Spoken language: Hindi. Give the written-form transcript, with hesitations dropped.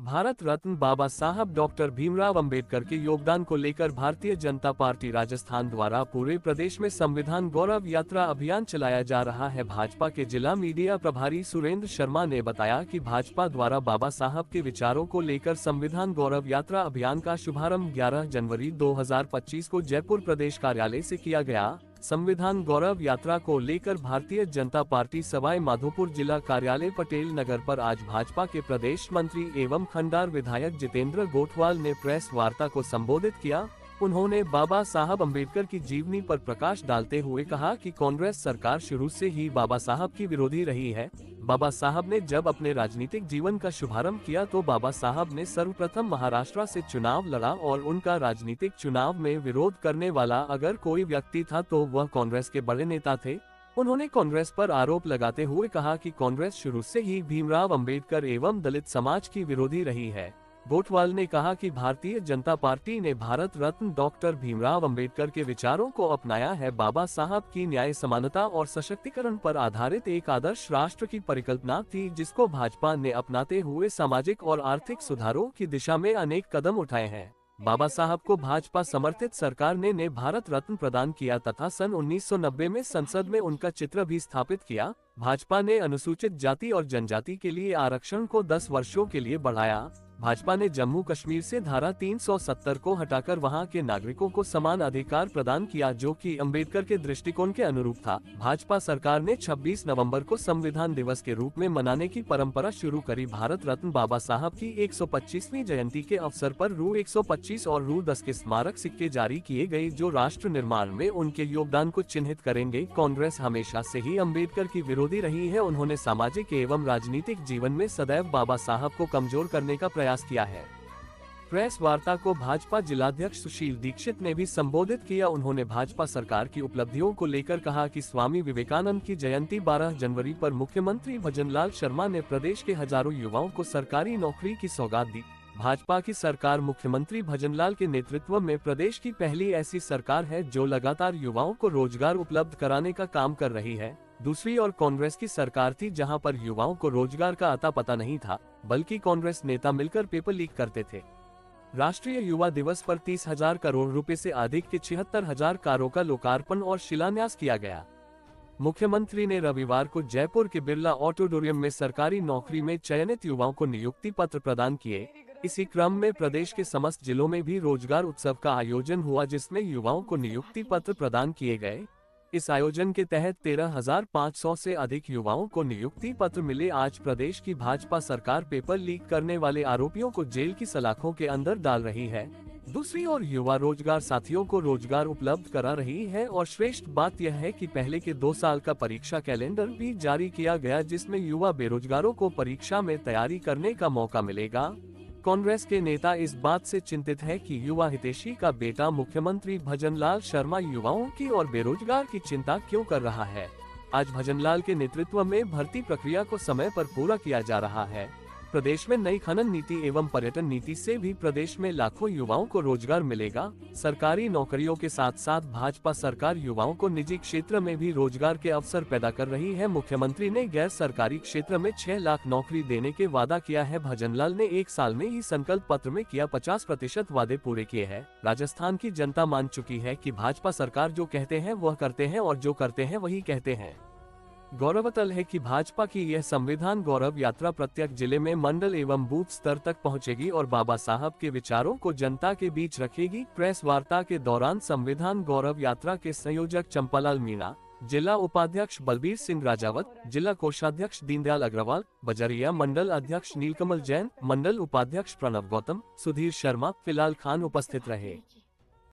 भारत रत्न बाबा साहब डॉक्टर भीमराव अंबेडकर के योगदान को लेकर भारतीय जनता पार्टी राजस्थान द्वारा पूरे प्रदेश में संविधान गौरव यात्रा अभियान चलाया जा रहा है। भाजपा के जिला मीडिया प्रभारी सुरेंद्र शर्मा ने बताया कि भाजपा द्वारा बाबा साहब के विचारों को लेकर संविधान गौरव यात्रा अभियान का शुभारंभ 11 जनवरी 2025 को जयपुर प्रदेश कार्यालय से किया गया। संविधान गौरव यात्रा को लेकर भारतीय जनता पार्टी सवाई माधोपुर जिला कार्यालय पटेल नगर पर आज भाजपा के प्रदेश मंत्री एवं खंडार विधायक जितेंद्र गोठवाल ने प्रेस वार्ता को संबोधित किया। उन्होंने बाबा साहब अम्बेडकर की जीवनी पर प्रकाश डालते हुए कहा कि कांग्रेस सरकार शुरू से ही बाबा साहब की विरोधी रही है। बाबा साहब ने जब अपने राजनीतिक जीवन का शुभारंभ किया तो बाबा साहब ने सर्वप्रथम महाराष्ट्र से चुनाव लड़ा और उनका राजनीतिक चुनाव में विरोध करने वाला अगर कोई व्यक्ति था तो वह कांग्रेस के बड़े नेता थे। उन्होंने कांग्रेस पर आरोप लगाते हुए कहा कि कांग्रेस शुरू से ही भीमराव अंबेडकर एवं दलित समाज की विरोधी रही है। गोठवाल ने कहा कि भारतीय जनता पार्टी ने भारत रत्न डॉक्टर भीमराव अंबेडकर के विचारों को अपनाया है। बाबा साहब की न्याय, समानता और सशक्तिकरण पर आधारित एक आदर्श राष्ट्र की परिकल्पना थी, जिसको भाजपा ने अपनाते हुए सामाजिक और आर्थिक सुधारों की दिशा में अनेक कदम उठाए हैं। बाबा साहब को भाजपा समर्थित सरकार ने भारत रत्न प्रदान किया तथा सन 1990 में संसद में उनका चित्र भी स्थापित किया। भाजपा ने अनुसूचित जाति और जनजाति के लिए आरक्षण को 10 वर्षों के लिए बढ़ाया। भाजपा ने जम्मू कश्मीर से धारा 370 को हटाकर वहां के नागरिकों को समान अधिकार प्रदान किया, जो कि अंबेडकर के दृष्टिकोण के अनुरूप था। भाजपा सरकार ने 26 नवंबर को संविधान दिवस के रूप में मनाने की परंपरा शुरू करी। भारत रत्न बाबा साहब की 125वीं जयंती के अवसर पर रू 125 और रू 10 के स्मारक सिक्के जारी किए गए, जो राष्ट्र निर्माण में उनके योगदान को चिन्हित करेंगे। कांग्रेस हमेशा से ही अंबेडकर की विरोधी रही है। उन्होंने सामाजिक एवं राजनीतिक जीवन में सदैव बाबा साहब को कमजोर करने का प्रयास किया है। प्रेस वार्ता को भाजपा जिलाध्यक्ष सुशील दीक्षित ने भी संबोधित किया। उन्होंने भाजपा सरकार की उपलब्धियों को लेकर कहा कि स्वामी विवेकानंद की जयंती 12 जनवरी पर मुख्यमंत्री भजनलाल शर्मा ने प्रदेश के हजारों युवाओं को सरकारी नौकरी की सौगात दी। भाजपा की सरकार मुख्यमंत्री भजनलाल के नेतृत्व में प्रदेश की पहली ऐसी सरकार है जो लगातार युवाओं को रोजगार उपलब्ध कराने का काम कर रही है। दूसरी ओर कांग्रेस की सरकार थी, जहां पर युवाओं को रोजगार का अता पता नहीं था, बल्कि कांग्रेस नेता मिलकर पेपर लीक करते थे। राष्ट्रीय युवा दिवस पर 30,000 करोड़ रुपए से अधिक के 76,000 कारों का लोकार्पण और शिलान्यास किया गया। मुख्यमंत्री ने रविवार को जयपुर के बिरला ऑडिटोरियम में सरकारी नौकरी में चयनित युवाओं को नियुक्ति पत्र प्रदान किए। इसी क्रम में प्रदेश के समस्त जिलों में भी रोजगार उत्सव का आयोजन हुआ, जिसमें युवाओं को नियुक्ति पत्र प्रदान किए गए। इस आयोजन के तहत 13,500 से अधिक युवाओं को नियुक्ति पत्र मिले। आज प्रदेश की भाजपा सरकार पेपर लीक करने वाले आरोपियों को जेल की सलाखों के अंदर डाल रही है। दूसरी ओर युवा रोजगार साथियों को रोजगार उपलब्ध करा रही है और श्रेष्ठ बात यह है कि पहले के 2 साल का परीक्षा कैलेंडर भी जारी किया गया, जिसमें युवा बेरोजगारों को परीक्षा में तैयारी करने का मौका मिलेगा। कांग्रेस के नेता इस बात से चिंतित है कि युवा हितैषी का बेटा मुख्यमंत्री भजनलाल शर्मा युवाओं की और बेरोजगार की चिंता क्यों कर रहा है। आज भजनलाल के नेतृत्व में भर्ती प्रक्रिया को समय पर पूरा किया जा रहा है। प्रदेश में नई खनन नीति एवं पर्यटन नीति से भी प्रदेश में लाखों युवाओं को रोजगार मिलेगा। सरकारी नौकरियों के साथ साथ भाजपा सरकार युवाओं को निजी क्षेत्र में भी रोजगार के अवसर पैदा कर रही है। मुख्यमंत्री ने गैर सरकारी क्षेत्र में 6 लाख नौकरी देने के वादा किया है। भजनलाल ने 1 साल में ही संकल्प पत्र में किया 50% वादे पूरे किए हैं। राजस्थान की जनता मान चुकी है कि भाजपा सरकार जो कहते हैं वह करते हैं और जो करते हैं वही कहते हैं। गौरवतल है कि भाजपा की यह संविधान गौरव यात्रा प्रत्येक जिले में मंडल एवं बूथ स्तर तक पहुंचेगी और बाबा साहब के विचारों को जनता के बीच रखेगी। प्रेस वार्ता के दौरान संविधान गौरव यात्रा के संयोजक चंपालाल मीणा, जिला उपाध्यक्ष बलबीर सिंह राजावत, जिला कोषाध्यक्ष दीनदयाल अग्रवाल, बजरिया मंडल अध्यक्ष नीलकमल जैन, मंडल उपाध्यक्ष प्रणव गौतम, सुधीर शर्मा, फिलहाल खान उपस्थित रहे।